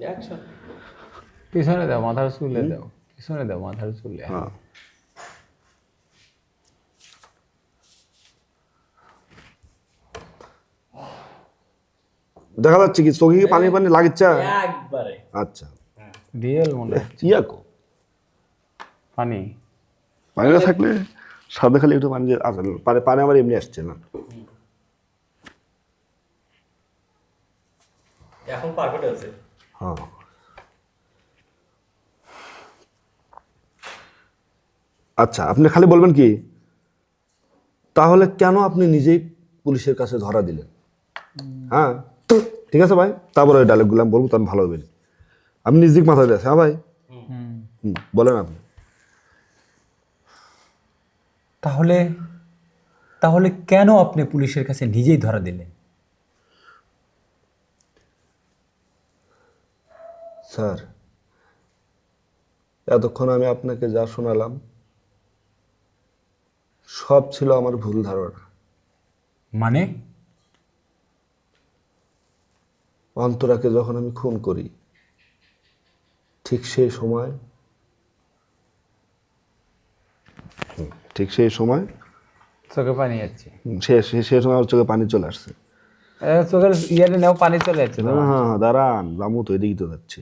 Action. পিছনে দাও, মাথার চুলে দাও, পিছনে দাও, মাথার চুলে। হ্যাঁ দেখা যাচ্ছে কি চোখে কি পানি পানি লাগিচ্ছে? একবারে। আচ্ছা রিয়েল মনে হচ্ছে ইয়াকো পানি। পানিটা থাকলে সাদা খালি একটু পানি আচ্ছা পানি পানি আমার এমনি আসছে না। এখন পারফেক্ট আছে। হ্যাঁ আচ্ছা আপনি খালি বলবেন কি তাহলে কেন আপনি নিজেই পুলিশের কাছে ধরা দিলেন? হ্যাঁ ঠিক আছে ভাই, তারপরে ওই ডায়লগগুলো আমি বলবো তখন ভালো হবে। আপনি নিজের মাথায় দিয়েছে। হ্যাঁ ভাই বলেন আপনি। তাহলে তাহলে কেন আপনি পুলিশের কাছে নিজেই ধরা দিলেন? স্যার এতক্ষণ আমি আপনাকে যা শোনালাম সব ছিল আমার ভুল ধারণা। মানে? অন্তরাকে যখন আমি খুন করি ঠিক সেই সময় চোখে পানি যাচ্ছে, সেই সময় আমার চোখে পানি চলে আসছে। চোখের ইয়ারে নেও পানি চলে যাচ্ছে। হ্যাঁ হ্যাঁ দাঁড়ান রামু তো এদিকে তো যাচ্ছে।